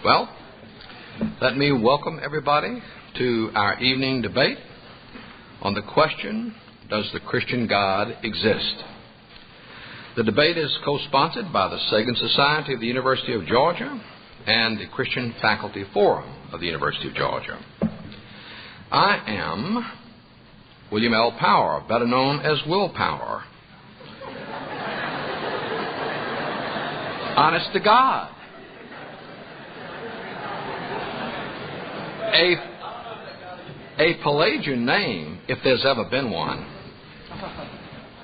Well, let me welcome everybody to our evening debate on the question, does the Christian God exist? The debate is co-sponsored by the Sagan Society of the University of Georgia and the Christian Faculty Forum of the University of Georgia. I am William L. Power, better known as Will Power. Honest to God. A Pelagian name, if there's ever been one.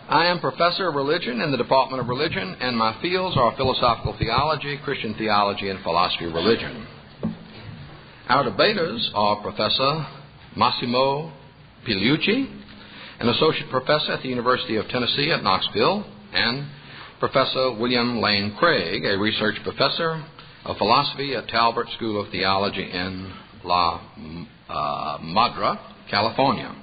I am professor of religion in the Department of Religion, and my fields are philosophical theology, Christian theology, and philosophy of religion. Our debaters are Professor Massimo Pigliucci, an associate professor at the University of Tennessee at Knoxville, and Professor William Lane Craig, a research professor of philosophy at Talbot School of Theology in La Madra, California.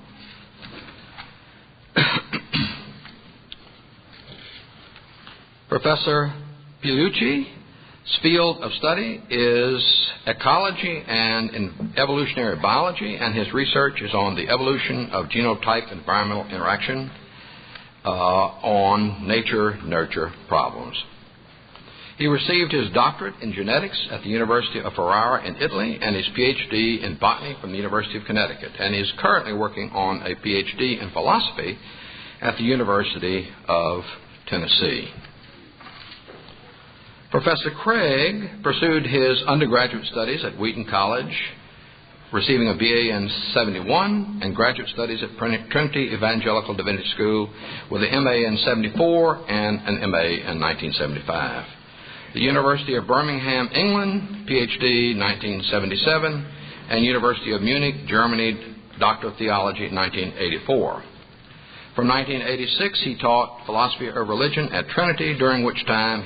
Professor Pigliucci's field of study is ecology and evolutionary biology, and his research is on the evolution of genotype-environmental interaction on nature-nurture problems. He received his doctorate in genetics at the University of Ferrara in Italy and his PhD in botany from the University of Connecticut, and is currently working on a PhD in philosophy at the University of Tennessee. Professor Craig pursued his undergraduate studies at Wheaton College, receiving a BA in 71, and graduate studies at Trinity Evangelical Divinity School with an MA in 74 and an MA in 1975. The University of Birmingham, England, PhD 1977, and University of Munich, Germany, Doctor of Theology 1984. From 1986, he taught philosophy of religion at Trinity, during which time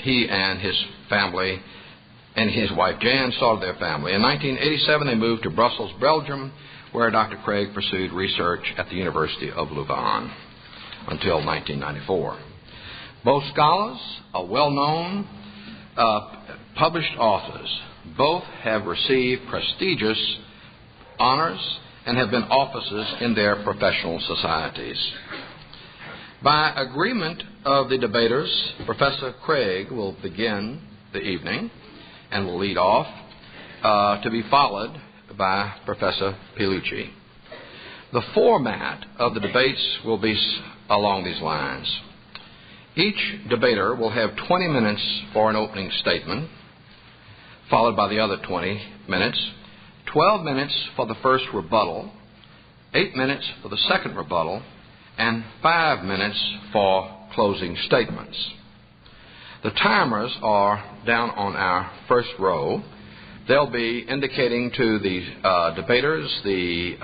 he and his family and his wife Jan started their family. In 1987, they moved to Brussels, Belgium, where Dr. Craig pursued research at the University of Louvain until 1994. Both scholars are well-known, published authors. Both have received prestigious honors and have been officers in their professional societies. By agreement of the debaters, Professor Craig will begin the evening and will lead off, to be followed by Professor Pigliucci. The format of the debates will be along these lines. Each debater will have 20 minutes for an opening statement, followed by the other 20 minutes, 12 minutes for the first rebuttal, 8 minutes for the second rebuttal, and 5 minutes for closing statements. The timers are down on our first row. They'll be indicating to the debaters the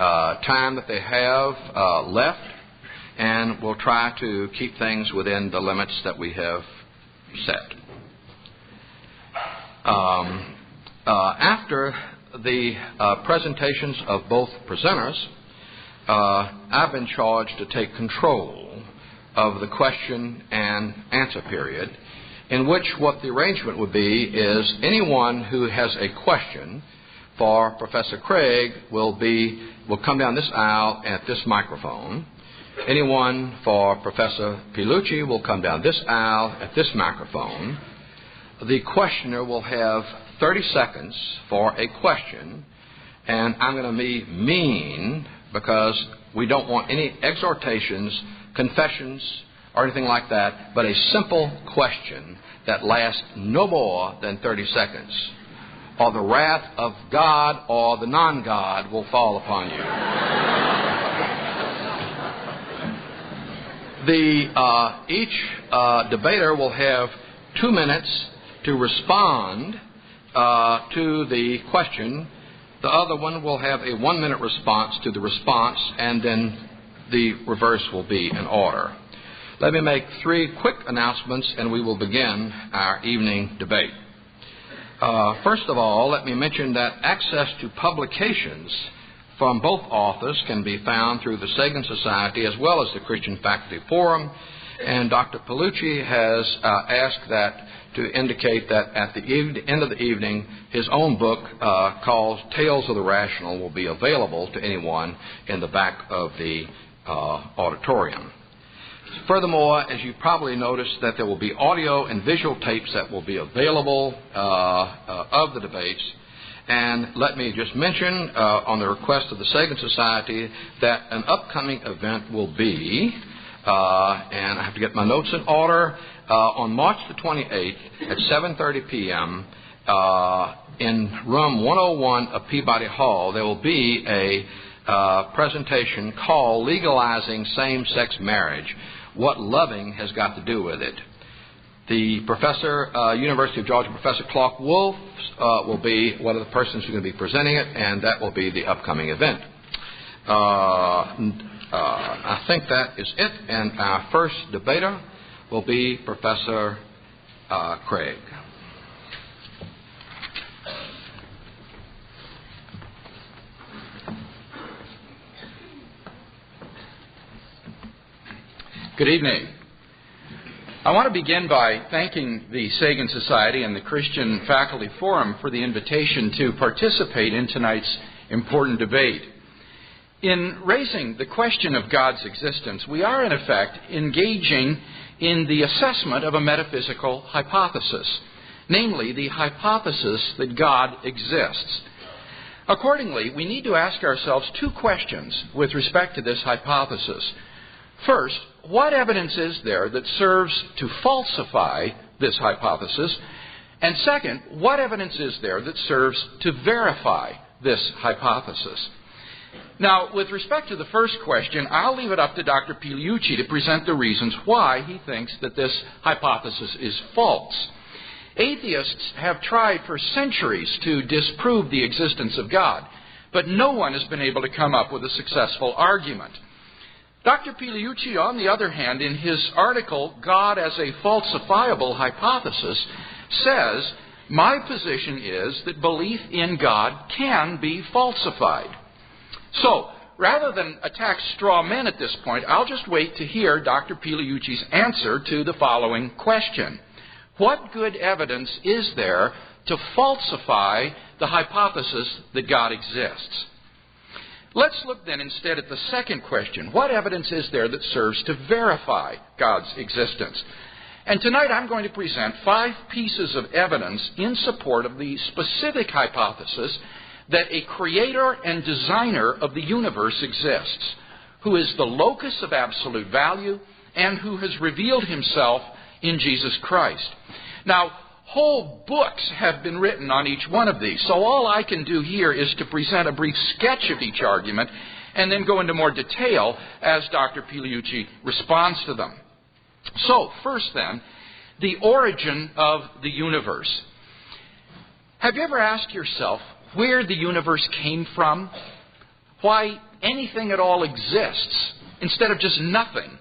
time that they have left, and we'll try to keep things within the limits that we have set. After the presentations of both presenters, I've been charged to take control of the question and answer period, in which what the arrangement would be is anyone who has a question for Professor Craig will come down this aisle at this microphone. Anyone for Professor Pigliucci will come down this aisle at this microphone. The questioner will have 30 seconds for a question, and I'm going to be mean because we don't want any exhortations, confessions, or anything like that, but a simple question that lasts no more than 30 seconds, or the wrath of God or the non-God will fall upon you. Each debater will have 2 minutes to respond to the question. The other one will have a 1-minute response to the response, and then the reverse will be in order. Let me make 3 quick announcements, and we will begin our evening debate. First of all, let me mention that access to publications from both authors can be found through the Sagan Society as well as the Christian Faculty Forum, And Dr. Pigliucci has asked that to indicate that at the end of the evening, his own book called Tales of the Rational will be available to anyone in the back of the auditorium. Furthermore, as you probably noticed, that there will be audio and visual tapes that will be available of the debates. And let me just mention, on the request of the Sagan Society, that an upcoming event will be, and I have to get my notes in order, on March the 28th at 7:30 p.m. In room 101 of Peabody Hall, there will be a presentation called Legalizing Same-Sex Marriage, What Loving Has Got to Do with It. The professor, University of Georgia Professor Clark Wolf, will be one of the persons who's going to be presenting it, and that will be the upcoming event. I think that is it, and our first debater will be Professor Craig. Good evening. I want to begin by thanking the Sagan Society and the Christian Faculty Forum for the invitation to participate in tonight's important debate. In raising the question of God's existence, we are in effect engaging in the assessment of a metaphysical hypothesis, namely the hypothesis that God exists. Accordingly, we need to ask ourselves two questions with respect to this hypothesis. First, what evidence is there that serves to falsify this hypothesis? And second, what evidence is there that serves to verify this hypothesis? Now, with respect to the first question, I'll leave it up to Dr. Pigliucci to present the reasons why he thinks that this hypothesis is false. Atheists have tried for centuries to disprove the existence of God, but no one has been able to come up with a successful argument. Dr. Pigliucci, on the other hand, in his article, God as a Falsifiable Hypothesis, says, my position is that belief in God can be falsified. So, rather than attack straw men at this point, I'll just wait to hear Dr. Pigliucci's answer to the following question. What good evidence is there to falsify the hypothesis that God exists? Let's look then instead at the second question. What evidence is there that serves to verify God's existence? And tonight I'm going to present 5 pieces of evidence in support of the specific hypothesis that a creator and designer of the universe exists, who is the locus of absolute value and who has revealed himself in Jesus Christ. Now, whole books have been written on each one of these, so all I can do here is to present a brief sketch of each argument and then go into more detail as Dr. Pigliucci responds to them. So, first then, the origin of the universe. Have you ever asked yourself where the universe came from? Why anything at all exists instead of just nothing?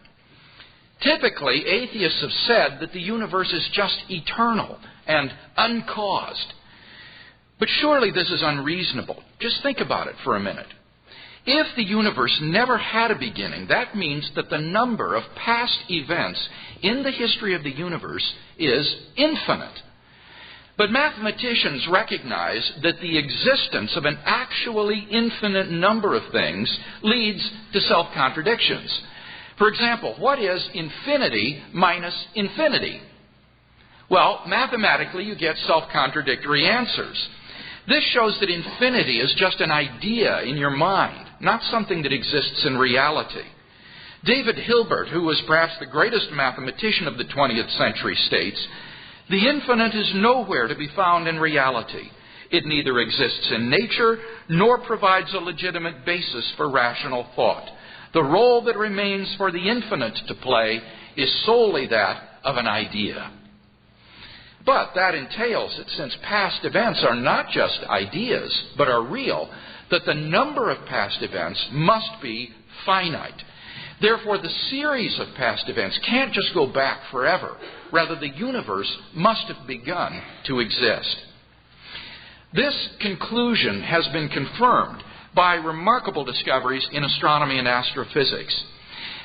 Typically, atheists have said that the universe is just eternal and uncaused. But surely this is unreasonable. Just think about it for a minute. If the universe never had a beginning, that means that the number of past events in the history of the universe is infinite. But mathematicians recognize that the existence of an actually infinite number of things leads to self-contradictions. For example, what is infinity minus infinity? Well, mathematically, you get self-contradictory answers. This shows that infinity is just an idea in your mind, not something that exists in reality. David Hilbert, who was perhaps the greatest mathematician of the 20th century, states, the infinite is nowhere to be found in reality. It neither exists in nature nor provides a legitimate basis for rational thought. The role that remains for the infinite to play is solely that of an idea. But that entails that since past events are not just ideas, but are real, that the number of past events must be finite. Therefore, the series of past events can't just go back forever. Rather, the universe must have begun to exist. This conclusion has been confirmed by remarkable discoveries in astronomy and astrophysics.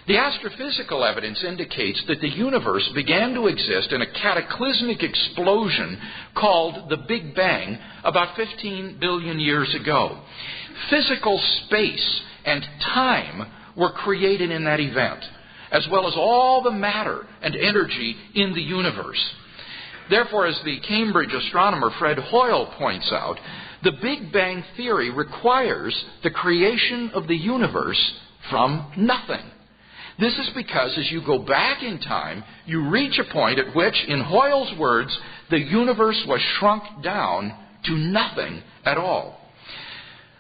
The astrophysical evidence indicates that the universe began to exist in a cataclysmic explosion called the Big Bang about 15 billion years ago. Physical space and time were created in that event, as well as all the matter and energy in the universe. Therefore, as the Cambridge astronomer Fred Hoyle points out, the Big Bang theory requires the creation of the universe from nothing. This is because as you go back in time, you reach a point at which, in Hoyle's words, the universe was shrunk down to nothing at all.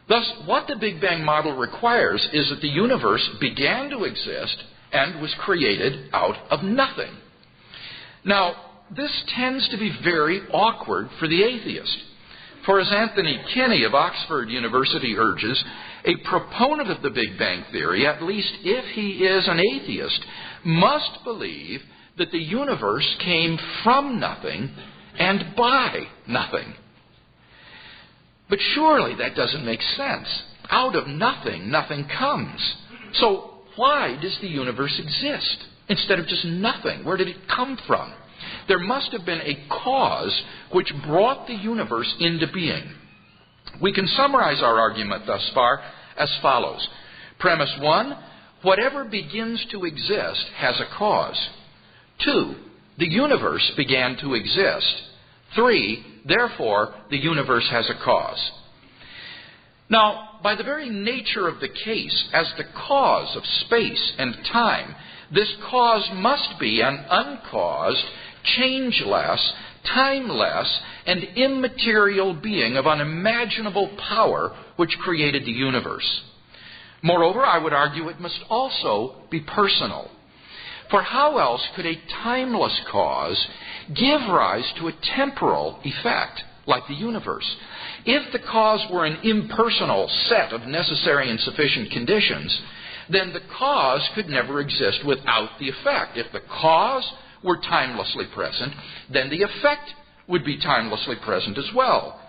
Thus, what the Big Bang model requires is that the universe began to exist and was created out of nothing. Now, this tends to be very awkward for the atheist. For as Anthony Kinney of Oxford University urges, a proponent of the Big Bang theory, at least if he is an atheist, must believe that the universe came from nothing and by nothing. But surely that doesn't make sense. Out of nothing, nothing comes. So why does the universe exist instead of just nothing? Where did it come from? There must have been a cause which brought the universe into being. We can summarize our argument thus far as follows. Premise 1, whatever begins to exist has a cause. 2, the universe began to exist. 3, therefore, the universe has a cause. Now, by the very nature of the case, as the cause of space and time, this cause must be an uncaused, changeless, timeless, and immaterial being of unimaginable power which created the universe. Moreover, I would argue it must also be personal. For how else could a timeless cause give rise to a temporal effect like the universe? If the cause were an impersonal set of necessary and sufficient conditions, then the cause could never exist without the effect. If the cause were timelessly present, then the effect would be timelessly present as well.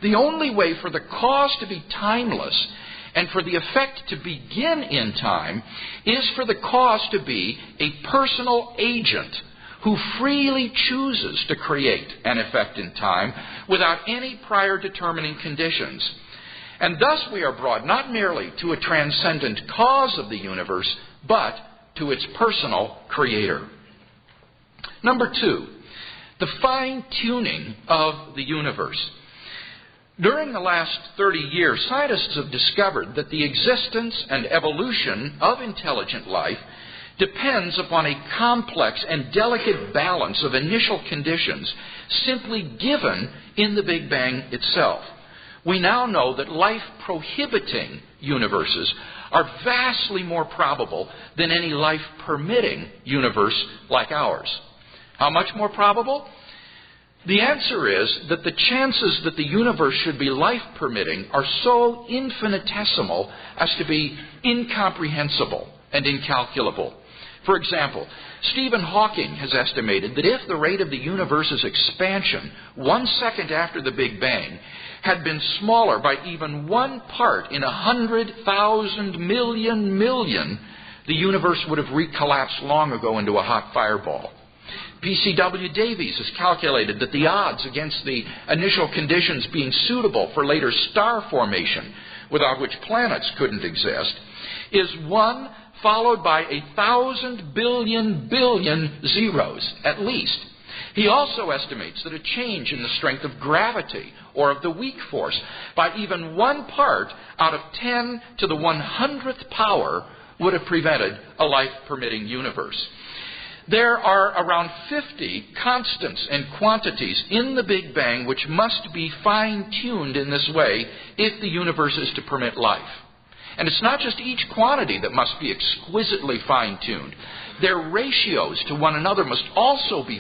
The only way for the cause to be timeless and for the effect to begin in time is for the cause to be a personal agent who freely chooses to create an effect in time without any prior determining conditions. And thus we are brought not merely to a transcendent cause of the universe, but to its personal creator. Number 2, the fine-tuning of the universe. During the last 30 years, scientists have discovered that the existence and evolution of intelligent life depends upon a complex and delicate balance of initial conditions simply given in the Big Bang itself. We now know that life-prohibiting universes are vastly more probable than any life-permitting universe like ours. How much more probable? The answer is that the chances that the universe should be life-permitting are so infinitesimal as to be incomprehensible and incalculable. For example, Stephen Hawking has estimated that if the rate of the universe's expansion 1 second after the Big Bang had been smaller by even 1 part in 100,000 million, the universe would have recollapsed long ago into a hot fireball. P.C.W. Davies has calculated that the odds against the initial conditions being suitable for later star formation, without which planets couldn't exist, is 1 followed by 1,000 billion zeros, at least. He also estimates that a change in the strength of gravity or of the weak force by even 1 part out of 10 to the 100th power would have prevented a life-permitting universe. There are around 50 constants and quantities in the Big Bang which must be fine-tuned in this way if the universe is to permit life. And it's not just each quantity that must be exquisitely fine-tuned. Their ratios to one another must also be